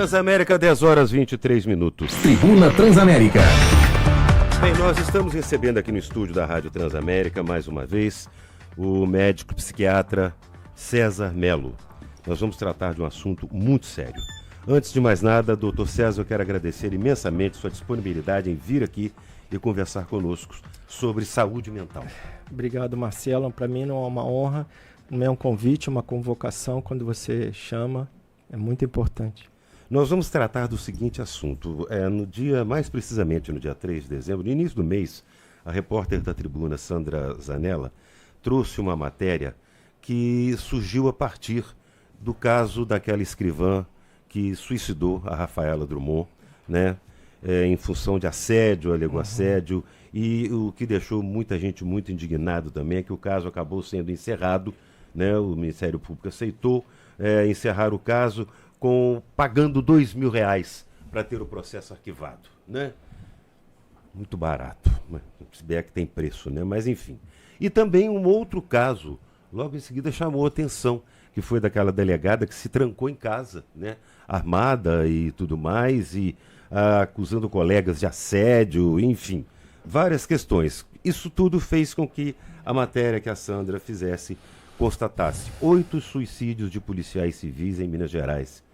Transamérica, 10 horas 23 minutos. Tribuna Transamérica. Bem, nós estamos recebendo aqui no estúdio da Rádio Transamérica, mais uma vez, o médico psiquiatra César Mello. Nós vamos tratar de um assunto muito sério. Antes de mais nada, doutor César, eu quero agradecer imensamente sua disponibilidade em vir aqui e conversar conosco sobre saúde mental. Obrigado, Marcelo. Para mim não é uma honra, não é um convite, é uma convocação. Quando você chama, é muito importante. Nós vamos tratar do seguinte assunto. No dia, mais precisamente no dia 3 de dezembro, no início do mês, a repórter da Tribuna, Sandra Zanella, trouxe uma matéria que surgiu a partir do caso daquela escrivã que suicidou a Rafaela Drummond, né? Em função de assédio, alegou assédio, e o que deixou muita gente muito indignado também é que o caso acabou sendo encerrado, né? O Ministério Público aceitou encerrar o caso pagando R$2.000 para ter o processo arquivado, né? Muito barato, se bem que tem preço, né? Mas enfim. E também um outro caso, logo em seguida chamou a atenção, que foi daquela delegada que se trancou em casa, né? Armada e tudo mais, e acusando colegas de assédio, enfim, várias questões. Isso tudo fez com que a matéria que a Sandra fizesse constatasse 8 suicídios de policiais civis em Minas Gerais.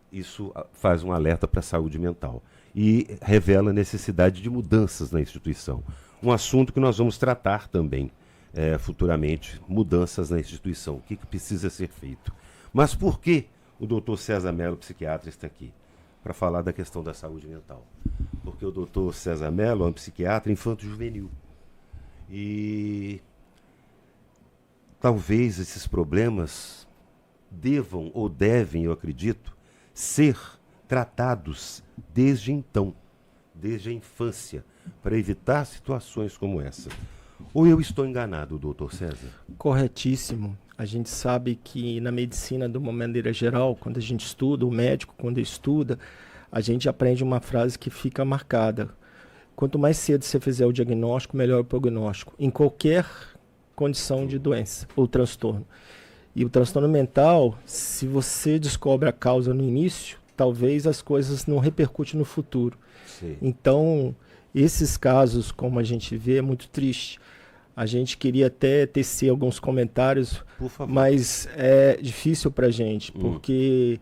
Isso faz um alerta para a saúde mental e revela a necessidade de mudanças na instituição. Um assunto que nós vamos tratar também futuramente, mudanças na instituição, o que precisa ser feito. Mas por que o doutor César Mello, psiquiatra, está aqui? Para falar da questão da saúde mental. Porque o doutor César Mello é um psiquiatra infanto-juvenil. E talvez esses problemas devam ou devem, eu acredito, ser tratados desde então, desde a infância, para evitar situações como essa. Ou eu estou enganado, doutor César? Corretíssimo. A gente sabe que na medicina, de uma maneira geral, quando a gente estuda, o médico, quando estuda, a gente aprende uma frase que fica marcada. Quanto mais cedo você fizer o diagnóstico, melhor o prognóstico, em qualquer condição de doença ou transtorno. E o transtorno mental, se você descobre a causa no início, talvez as coisas não repercutem no futuro. Sim. Então, esses casos, como a gente vê, é muito triste. A gente queria até tecer alguns comentários, mas é difícil para a gente, porque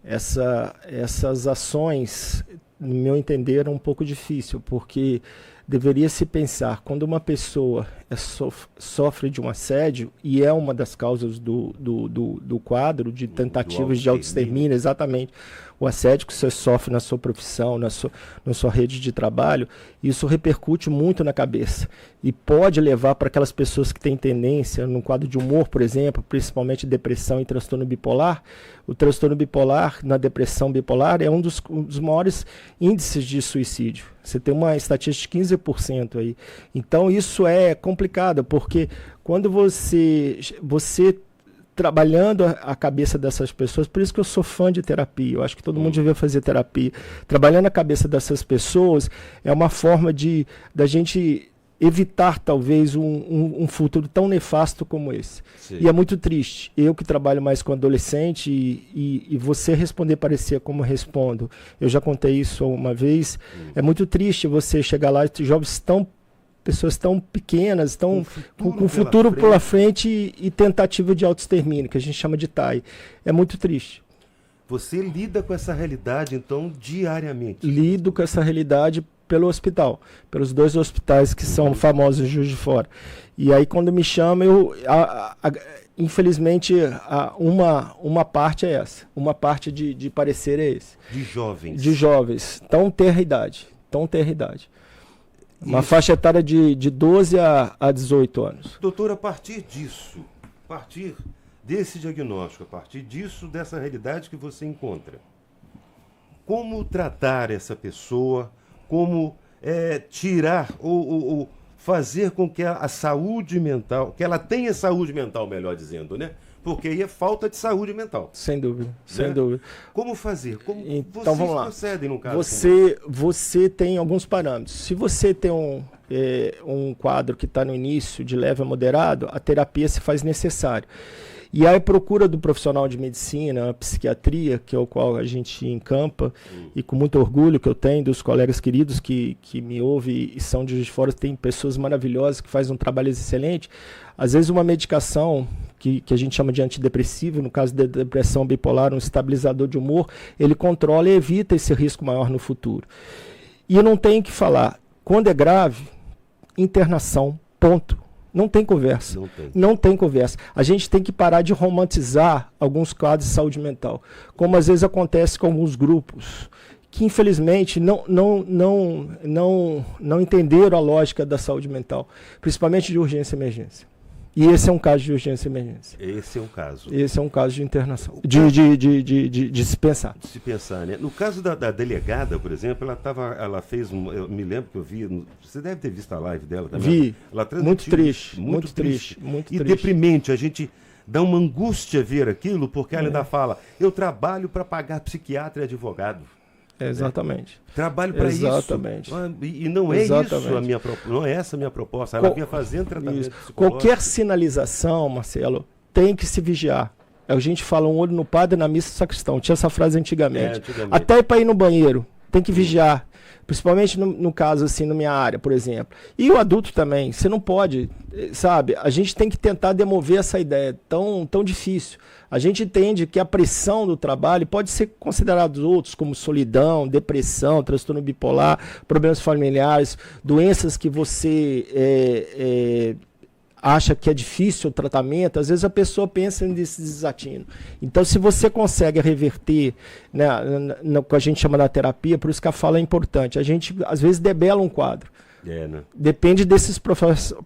essas ações, no meu entender, é um pouco difícil, porque deveria se pensar, quando uma pessoa sofre de um assédio, e é uma das causas do quadro de tentativas de autoextermínio, exatamente, o assédio que você sofre na sua profissão, na sua rede de trabalho, isso repercute muito na cabeça e pode levar para aquelas pessoas que têm tendência, no quadro de humor, por exemplo, principalmente depressão e transtorno bipolar. O transtorno bipolar, na depressão bipolar, é um dos maiores índices de suicídio. Você tem uma estatística de 15% aí. Então isso é complicado, porque quando você trabalhando a cabeça dessas pessoas, por isso que eu sou fã de terapia, eu acho que todo mundo devia fazer terapia. Trabalhando a cabeça dessas pessoas é uma forma da gente evitar talvez um futuro tão nefasto como esse. Sim. E é muito triste. Eu que trabalho mais com adolescente e você responder parecia como eu respondo. Eu já contei isso uma vez. É muito triste você chegar lá e pessoas tão pequenas, com o futuro pela frente e tentativa de autoextermínio, que a gente chama de TAI. É muito triste. Você lida com essa realidade, então, diariamente? Lido com essa realidade pelo hospital, pelos 2 hospitais que são famosos em Juiz de Fora. E aí, quando me chamam, infelizmente, uma parte é essa. Uma parte de parecer é esse. De jovens? De jovens. Então, tem a idade. Uma faixa etária de 12 a 18 anos. Doutor, a partir disso, a partir desse diagnóstico, a partir dessa realidade que você encontra, como tratar essa pessoa, como tirar ou fazer com que a saúde mental, que ela tenha saúde mental, melhor dizendo, né? Porque aí é falta de saúde mental. Sem dúvida, sem dúvida. Como fazer? Como então, vocês vamos lá. procedem no caso? Você tem alguns parâmetros. Se você tem um quadro que está no início, de leve a moderado, a terapia se faz necessário. E a procura do profissional de medicina, a psiquiatria, que é o qual a gente encampa, e com muito orgulho que eu tenho dos colegas queridos que me ouvem e são de Juiz de Fora, tem pessoas maravilhosas que fazem um trabalho excelente. Às vezes uma medicação que a gente chama de antidepressivo, no caso da depressão bipolar, um estabilizador de humor, ele controla e evita esse risco maior no futuro. E eu não tenho que falar, quando é grave, internação, ponto. Não tem conversa. Não tem conversa. A gente tem que parar de romantizar alguns quadros de saúde mental, como às vezes acontece com alguns grupos que infelizmente não entenderam a lógica da saúde mental, principalmente de urgência e emergência. E esse é um caso de urgência e emergência. Esse é um caso. Esse é um caso de internação. De se pensar. De se pensar, né? No caso da delegada, por exemplo, ela fez eu me lembro que eu vi, você deve ter visto a live dela também. Vi. Muito triste. Muito triste. E deprimente. A gente dá uma angústia ver aquilo, porque ela ainda fala, eu trabalho para pagar psiquiatra e advogado. Exatamente. Trabalho para isso. Exatamente. E não é isso não é essa a minha proposta. Ela vinha fazendo tratamento psicológico. Qualquer sinalização, Marcelo, tem que se vigiar. A gente fala um olho no padre na missa do sacristão. Tinha essa frase antigamente. Até para ir no banheiro, tem que vigiar. Principalmente no caso, assim, na minha área, por exemplo. E o adulto também. Você não pode, sabe? A gente tem que tentar demover essa ideia tão difícil. A gente entende que a pressão do trabalho pode ser considerada outros, como solidão, depressão, transtorno bipolar, problemas familiares, doenças que você acha que é difícil o tratamento. Às vezes a pessoa pensa nesse desatino. Então, se você consegue reverter, né, no que a gente chama da terapia, por isso que a fala é importante. A gente, às vezes, debela um quadro. Né? Depende desses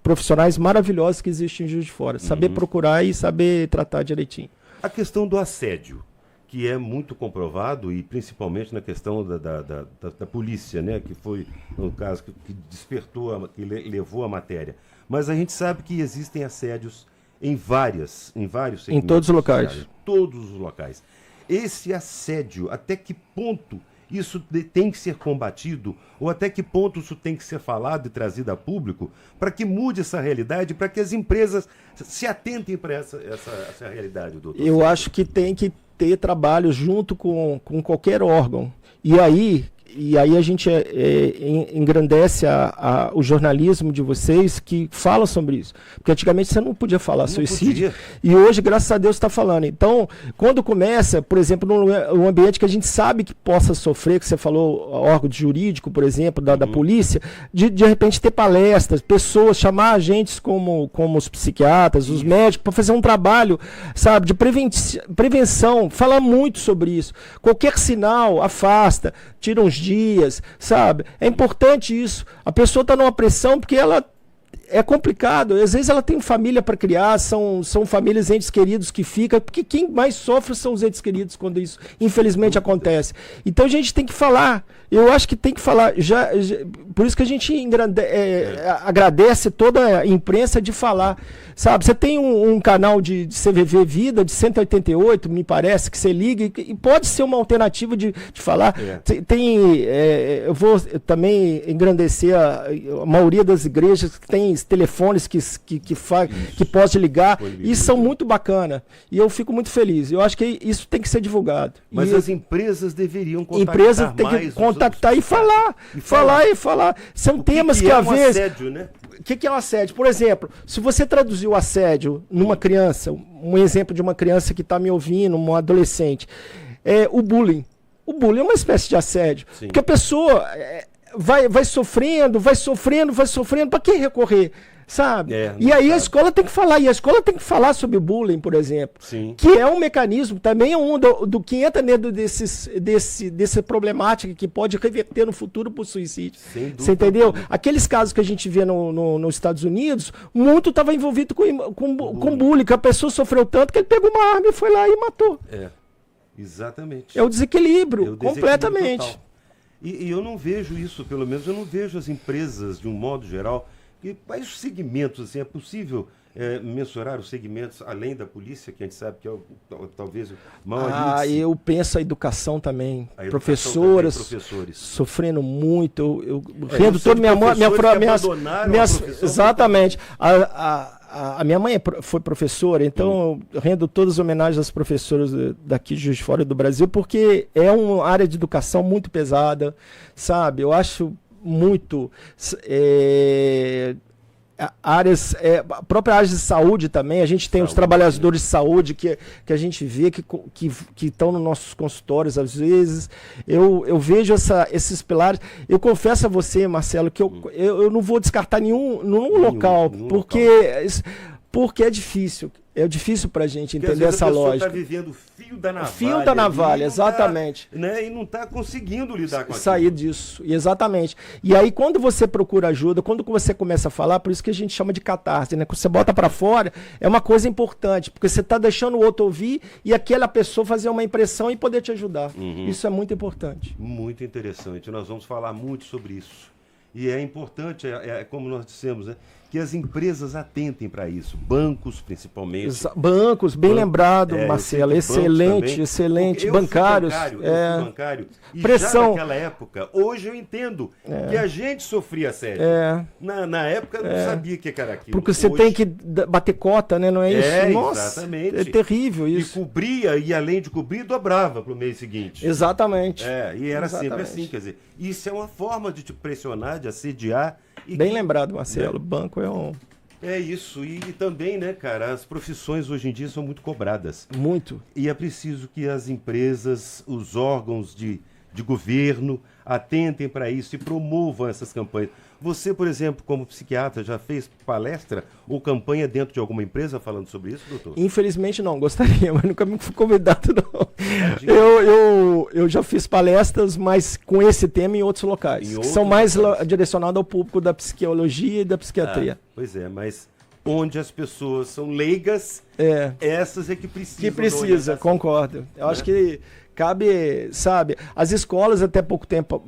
profissionais maravilhosos que existem em Juiz de Fora. Saber procurar e saber tratar direitinho. A questão do assédio, que é muito comprovado, e principalmente na questão da polícia, né, que foi, no caso, que despertou, que levou a matéria. Mas a gente sabe que existem assédios em vários segmentos. Em todos os locais. Sociais, todos os locais. Esse assédio, até que ponto isso tem que ser combatido, ou até que ponto isso tem que ser falado e trazido a público, para que mude essa realidade, para que as empresas se atentem para essa realidade, doutor? Eu acho que tem que ter trabalho junto com qualquer órgão. E aí a gente engrandece o jornalismo de vocês que falam sobre isso. Porque antigamente você não podia falar suicídio. E hoje, graças a Deus, está falando. Então, quando começa, por exemplo, num ambiente que a gente sabe que possa sofrer, que você falou, órgão jurídico, por exemplo, da polícia, de repente ter palestras, pessoas, chamar agentes como os psiquiatras, os médicos, para fazer um trabalho, sabe, de prevenção, falar muito sobre isso. Qualquer sinal, afasta, tira uns dias, sabe? É importante isso. A pessoa está numa pressão porque ela é complicado. Às vezes ela tem família para criar, são famílias, entes queridos que ficam, porque quem mais sofre são os entes queridos quando isso, infelizmente, acontece. Então a gente tem que falar. Eu acho que tem que falar. Por isso que a gente agradece toda a imprensa de falar. Sabe, você tem um canal de CVV Vida de 188, me parece, que você liga e pode ser uma alternativa de falar. Eu vou também engrandecer a maioria das igrejas que tem telefones que pode ligar, e são muito bacana. E eu fico muito feliz. Eu acho que isso tem que ser divulgado. Mas as empresas deveriam contactar empresas têm que contactar e falar. São temas que às vezes... assédio, né? O que é um assédio? Por exemplo, se você traduzir o assédio numa criança, um exemplo de uma criança que está me ouvindo, um adolescente, o bullying. O bullying é uma espécie de assédio. Sim. Porque a pessoa vai sofrendo, para que recorrer? Sabe? E aí a escola tem que falar. E a escola tem que falar sobre o bullying, por exemplo. Sim. Que é um mecanismo, também é um do que entra dentro dessa problemática que pode reverter no futuro para o suicídio. Você entendeu? Aqueles casos que a gente vê nos Estados Unidos, muito estava envolvido com bullying. Que a pessoa sofreu tanto que ele pegou uma arma e foi lá e matou. Exatamente. É o desequilíbrio, completamente. Total. E eu não vejo isso, pelo menos eu não vejo as empresas, de um modo geral. E quais os segmentos, assim, é possível mensurar os segmentos além da polícia, que a gente sabe que é talvez o maior índice? Eu penso a educação também. Professoras sofrendo muito. Eu rendo toda minha... Exatamente. a minha mãe foi professora, então eu rendo todas as homenagens às professoras daqui de Juiz de Fora do Brasil, porque é uma área de educação muito pesada, sabe? Eu acho muito... a própria área de saúde também, a gente tem os trabalhadores de saúde que a gente vê que estão nos nossos consultórios às vezes. Eu vejo esses pilares. Eu confesso a você, Marcelo, que eu não vou descartar nenhum local, porque é difícil. É difícil para a gente entender essa lógica. Está vivendo o fio da navalha. Fio da navalha, exatamente. E não está conseguindo lidar com sair disso, exatamente. E aí, quando você procura ajuda, quando você começa a falar, por isso que a gente chama de catarse, né? Quando você bota para fora, é uma coisa importante, porque você está deixando o outro ouvir e aquela pessoa fazer uma impressão e poder te ajudar. Isso é muito importante. Muito interessante. Nós vamos falar muito sobre isso. E é importante, como nós dissemos, né? Que as empresas atentem para isso, bancos principalmente. Bancos, bem lembrado, Marcelo, excelente, bancários. Eu fui bancário, e pressão. Já naquela época, hoje eu entendo que a gente sofria assédio. Na época eu não sabia o que era aquilo. Porque você tem que bater cota, né? Não é isso? Nossa, exatamente. É terrível isso. E cobria, e além de cobrir, dobrava para o mês seguinte. Exatamente. E era sempre assim, quer dizer, isso é uma forma de te pressionar, de assediar. Bem lembrado, Marcelo. Banco é um... É isso. E também, né, cara, as profissões hoje em dia são muito cobradas. Muito. E é preciso que as empresas, os órgãos de governo atentem para isso e promovam essas campanhas. Você, por exemplo, como psiquiatra, já fez palestra ou campanha dentro de alguma empresa falando sobre isso, doutor? Infelizmente não, gostaria, mas nunca me fui convidado, não. Eu já fiz palestras, mas com esse tema em outros locais, que são mais direcionados ao público da psicologia e da psiquiatria. Pois é, mas onde as pessoas são leigas, essas é que precisam. Que precisa, concordo. Eu acho que cabe, sabe, as escolas até pouco tempo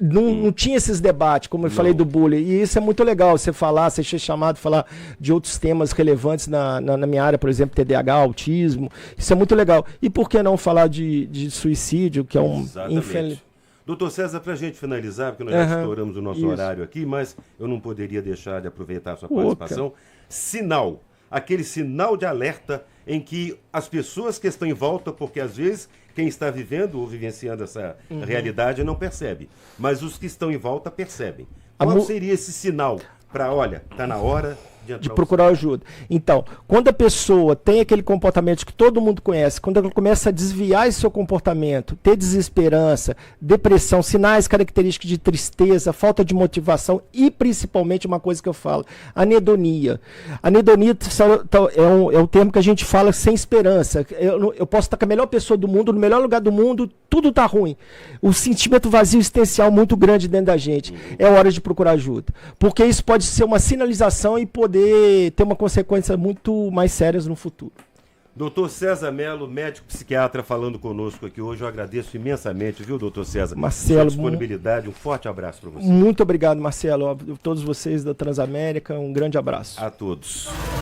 não tinha esses debates, como eu falei do bullying, e isso é muito legal, você falar, você ser chamado a falar de outros temas relevantes na minha área, por exemplo, TDAH, autismo, isso é muito legal. E por que não falar de suicídio, que é um... Doutor César, para a gente finalizar, porque nós já estouramos o nosso horário aqui, mas eu não poderia deixar de aproveitar a sua participação. Sinal, aquele sinal de alerta em que as pessoas que estão em volta, porque às vezes quem está vivendo ou vivenciando essa realidade não percebe, mas os que estão em volta percebem. Qual seria esse sinal para, olha, está na hora de procurar ajuda? Então, quando a pessoa tem aquele comportamento que todo mundo conhece, quando ela começa a desviar esse seu comportamento, ter desesperança, depressão, sinais característicos de tristeza, falta de motivação e principalmente uma coisa que eu falo, anedonia. Anedonia é um termo que a gente fala sem esperança. Eu posso estar com a melhor pessoa do mundo, no melhor lugar do mundo, tudo está ruim. O sentimento vazio existencial muito grande dentro da gente. É hora de procurar ajuda. Porque isso pode ser uma sinalização e poder ter uma consequência muito mais sérias no futuro. Doutor César Mello, médico psiquiatra, falando conosco aqui hoje. Eu agradeço imensamente, viu, doutor César? Marcelo, sua disponibilidade. Um forte abraço para você. Muito obrigado, Marcelo. A todos vocês da Transamérica, um grande abraço. A todos.